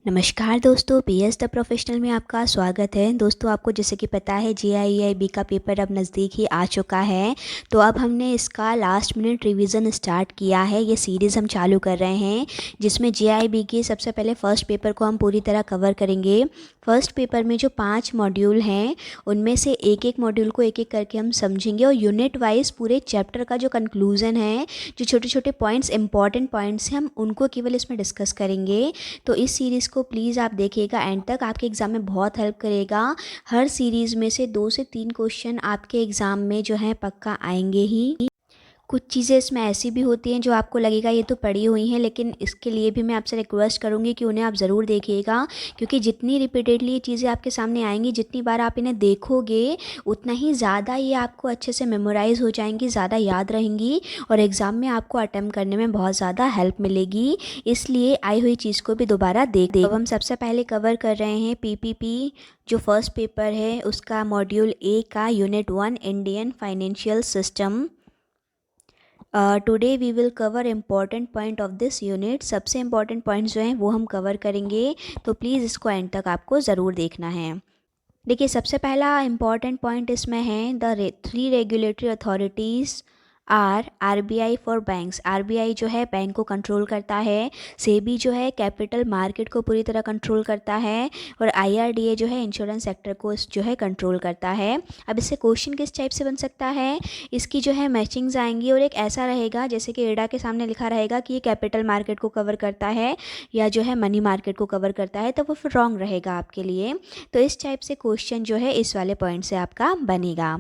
नमस्कार दोस्तों, PS the professional में आपका स्वागत है। दोस्तों, आपको जैसे कि पता है जेईई का पेपर अब नज़दीक ही आ चुका है। तो अब हमने इसका लास्ट मिनट रिवीजन स्टार्ट किया है। ये सीरीज़ हम चालू कर रहे हैं जिसमें जेईई के सबसे पहले फ़र्स्ट पेपर को हम पूरी तरह कवर करेंगे। फ़र्स्ट पेपर में जो 5 मॉड्यूल हैं उनमें से एक एक मॉड्यूल को एक एक करके हम समझेंगे और यूनिट वाइज पूरे चैप्टर का जो कंक्लूज़न है, जो छोटे छोटे पॉइंट्स इंपॉर्टेंट पॉइंट्स हैं, हम उनको केवल इसमें डिस्कस करेंगे। तो इस सीरीज़ को प्लीज़ आप देखिएगा एंड तक, आपके एग्ज़ाम में बहुत हेल्प करेगा। हर सीरीज़ में से 2 से 3 क्वेश्चन आपके एग्ज़ाम में जो है पक्का आएंगे ही। कुछ चीज़ें इसमें ऐसी भी होती हैं जो आपको लगेगा ये तो पढ़ी हुई हैं, लेकिन इसके लिए भी मैं आपसे रिक्वेस्ट करूँगी कि उन्हें आप ज़रूर देखिएगा, क्योंकि जितनी रिपीटेडली ये चीज़ें आपके सामने आएंगी, जितनी बार आप इन्हें देखोगे, उतना ही ज़्यादा ये आपको अच्छे से मेमोराइज़ हो जाएंगी, ज़्यादा याद रहेंगी और एग्ज़ाम में आपको अटेम्प्ट करने में बहुत ज़्यादा हेल्प मिलेगी। इसलिए आई हुई चीज़ को भी दोबारा देख अब हम सबसे पहले कवर कर रहे हैं पीपीपी, जो फर्स्ट पेपर है उसका मॉड्यूल ए का unit 1 Indian financial system. Today we will cover important point of this unit. सबसे इम्पॉर्टेंट पॉइंट्स जो हैं वो हम कवर करेंगे, तो प्लीज़ इसको एंड तक आपको ज़रूर देखना है। देखिए, सबसे पहला इम्पॉर्टेंट पॉइंट इसमें है the 3 regulatory authorities RBI for banks. RBI जो है बैंक को कंट्रोल करता है, सेबी जो है कैपिटल मार्केट को पूरी तरह कंट्रोल करता है और आईआरडीए जो है इंश्योरेंस सेक्टर को जो है कंट्रोल करता है। अब इससे क्वेश्चन किस टाइप से बन सकता है, इसकी जो है मैचिंग्स आएंगी और एक ऐसा रहेगा जैसे कि एडा के सामने लिखा रहेगा कि ये कैपिटल मार्केट को कवर करता है या जो है मनी मार्केट को कवर करता है, तो वो फिर रॉन्ग रहेगा आपके लिए। तो इस टाइप से क्वेश्चन जो है इस वाले पॉइंट से आपका बनेगा।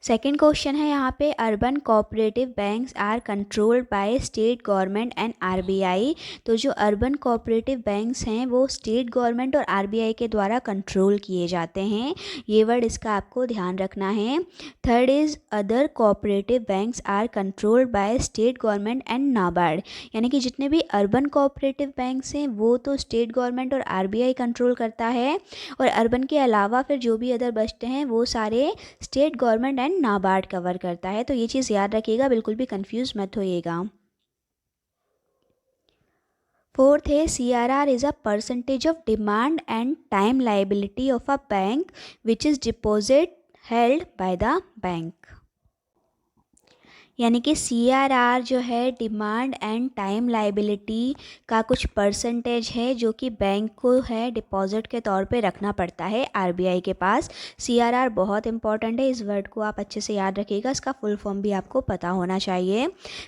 सेकेंड क्वेश्चन है यहाँ पे, urban cooperative banks are controlled by state government and RBI. तो जो अर्बन कोऑपरेटिव बैंक्स हैं वो स्टेट गवर्नमेंट और आरबीआई के द्वारा कंट्रोल किए जाते हैं। ये वर्ड इसका आपको ध्यान रखना है। Third is other cooperative banks are controlled by state government and NABARD. यानी कि जितने भी अर्बन कोऑपरेटिव बैंक्स हैं वो तो स्टेट गवर्नमेंट और आरबीआई कंट्रोल करता है, और अर्बन के अलावा फिर जो भी अदर बचते हैं वो सारे state government and NABARD cover करता है। तो ये चीज़ याद रखिएगा, बिल्कुल भी कंफ्यूज मत होइएगा। फोर्थ है CRR is a percentage of demand and time liability of a bank which is deposit held by the bank. यानी कि सीआरआर जो है डिमांड एंड टाइम लाइबिलिटी का कुछ परसेंटेज है जो कि बैंक को है डिपॉजिट के तौर पे रखना पड़ता है आरबीआई के पास। सीआरआर बहुत इंपॉर्टेंट है, इस वर्ड को आप अच्छे से याद रखिएगा, इसका फुल फॉर्म भी आपको पता होना चाहिए।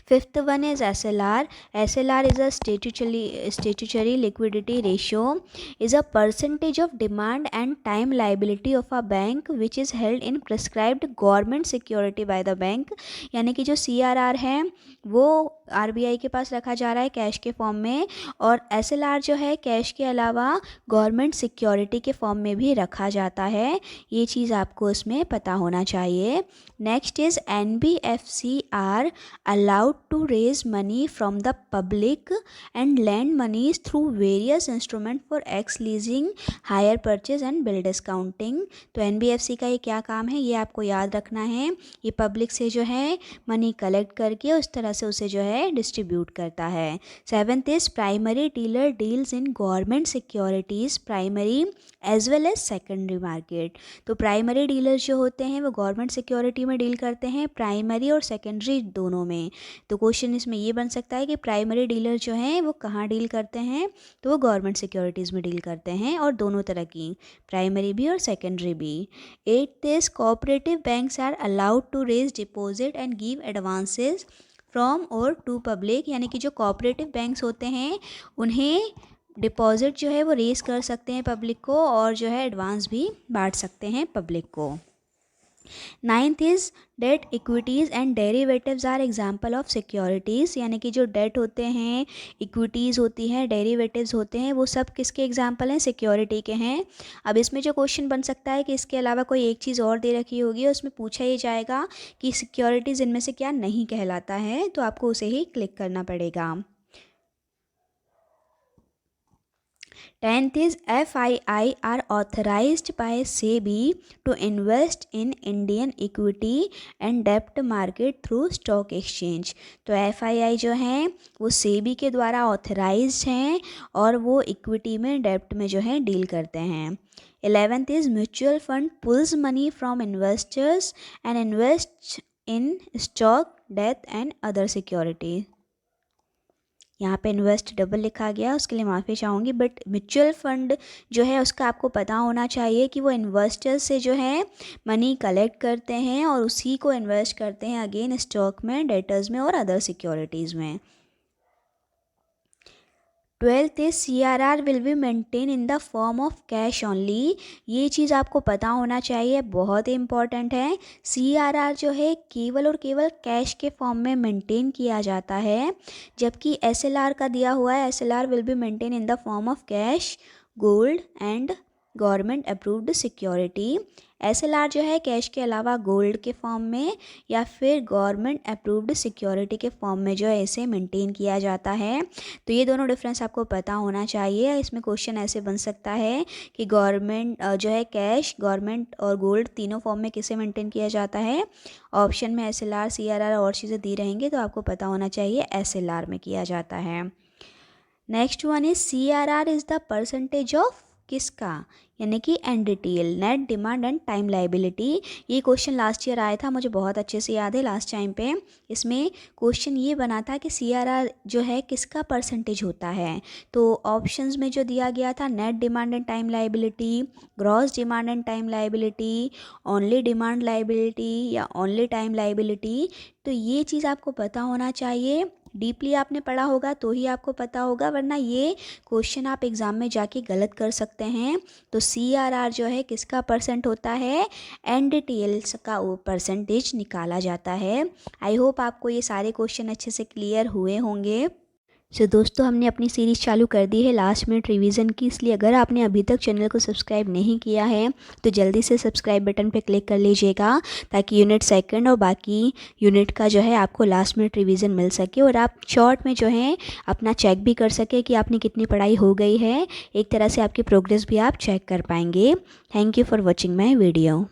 Fifth one is SLR. SLR is a statutory liquidity ratio, is a percentage of demand and time liability of a bank which is held in prescribed government security by the bank. यानी कि जो CRR है वो RBI के पास रखा जा रहा है कैश के फॉर्म में, और एसएलआर जो है कैश के अलावा गवर्नमेंट सिक्योरिटी के फॉर्म में भी रखा जाता है। ये चीज़ आपको इसमें पता होना चाहिए। Next is NBFC are allowed to raise money from the public and lend monies through various instrument for ex leasing, hire purchase and bill discounting. तो एनबीएफसी का ये क्या काम है ये आपको याद रखना है। ये पब्लिक से जो है मनी कलेक्ट करके उस तरह से उसे जो है डिस्ट्रीब्यूट करता है। Seventh is primary dealer deals in government securities primary as well as secondary market. तो प्राइमरी डीलर्स जो होते हैं वो गवर्नमेंट सिक्योरिटी में डील करते हैं, प्राइमरी और सेकेंडरी दोनों में। तो क्वेश्चन इसमें ये बन सकता है कि प्राइमरी डीलर जो हैं वो कहाँ डील करते हैं, तो वो गवर्नमेंट सिक्योरिटीज़ में डील करते हैं, और दोनों तरह की, प्राइमरी भी और सेकेंडरी भी। Eighth is cooperative banks are allowed to raise deposit and give advances from और टू पब्लिक। यानी कि जो कोऑपरेटिव बैंक्स होते हैं उन्हें डिपॉजिट जो है वो रेज कर सकते हैं पब्लिक को, और जो है एडवांस भी बांट सकते हैं पब्लिक को। Ninth is debt equities and derivatives are example of securities. यानी कि जो डेट होते हैं, इक्विटीज़ होती हैं, डेरिवेटिव्स होते हैं, वो सब किसके एग्जाम्पल हैं, सिक्योरिटी के हैं। अब इसमें जो क्वेश्चन बन सकता है कि इसके अलावा कोई एक चीज़ और दे रखी होगी और उसमें पूछा ही जाएगा कि सिक्योरिटीज़ इनमें से क्या नहीं कहलाता है, तो आपको उसे ही क्लिक करना पड़ेगा। 10th is FII are authorized by SEBI to invest in Indian equity and debt market through stock exchange। तो FII जो हैं वो SEBI के द्वारा ऑथराइज्ड हैं और वो इक्विटी में डेप्ट में जो है डील करते हैं। 11th is mutual fund pulls money from investors and invests in stock, debt and other security। यहाँ पे इन्वेस्ट डबल लिखा गया, उसके लिए माफ़ी चाहूँगी, बट म्यूचुअल फंड जो है उसका आपको पता होना चाहिए कि वो इन्वेस्टर्स से जो है मनी कलेक्ट करते हैं और उसी को इन्वेस्ट करते हैं अगेन स्टॉक में, डेटर्स में और अदर सिक्योरिटीज़ में। 12th is CRR will be maintain in the form of cash only. ये चीज़ आपको पता होना चाहिए, बहुत ही इंपॉर्टेंट है। CRR जो है केवल और केवल कैश के फॉर्म में मेंटेन किया जाता है, जबकि SLR का दिया हुआ है SLR will be maintain in the form of cash, gold and government approved security. SLR जो है कैश के अलावा गोल्ड के फॉर्म में या फिर गवर्नमेंट अप्रूव्ड सिक्योरिटी के फॉर्म में जो है इसे मेंटेन किया जाता है। तो ये दोनों डिफरेंस आपको पता होना चाहिए। इसमें क्वेश्चन ऐसे बन सकता है कि गवर्नमेंट जो है कैश, गवर्नमेंट और गोल्ड तीनों फॉर्म में किसे मेंटेन किया जाता है। ऑप्शन में SLR, CRR और चीज़ें दी रहेंगी तो आपको पता होना चाहिए SLR में किया जाता है। Next one is CRR is the percentage of किसका, यानी कि NDTL, net demand and time liability. ये क्वेश्चन लास्ट ईयर आया था, मुझे बहुत अच्छे से याद है लास्ट टाइम पे। इसमें क्वेश्चन ये बना था कि CRR जो है किसका परसेंटेज होता है। तो ऑप्शंस में जो दिया गया था net demand and time liability, gross demand and time liability, only demand liability या ओनली टाइम लाइबिलिटी। तो ये चीज़ आपको पता होना चाहिए, डीपली आपने पढ़ा होगा तो ही आपको पता होगा, वरना ये क्वेश्चन आप एग्ज़ाम में जाके गलत कर सकते हैं। तो CRR जो है किसका परसेंट होता है, NDTL का वो परसेंटेज निकाला जाता है। आई होप आपको ये सारे क्वेश्चन अच्छे से क्लियर हुए होंगे। सो दोस्तों, हमने अपनी सीरीज़ चालू कर दी है लास्ट मिनट रिवीजन की, इसलिए अगर आपने अभी तक चैनल को सब्सक्राइब नहीं किया है तो जल्दी से सब्सक्राइब बटन पे क्लिक कर लीजिएगा, ताकि यूनिट सेकंड और बाकी यूनिट का जो है आपको लास्ट मिनट रिवीजन मिल सके और आप शॉर्ट में जो है अपना चेक भी कर सके कि आपने कितनी पढ़ाई हो गई है। एक तरह से आपकी प्रोग्रेस भी आप चेक कर पाएंगे। Thank you for watching my video.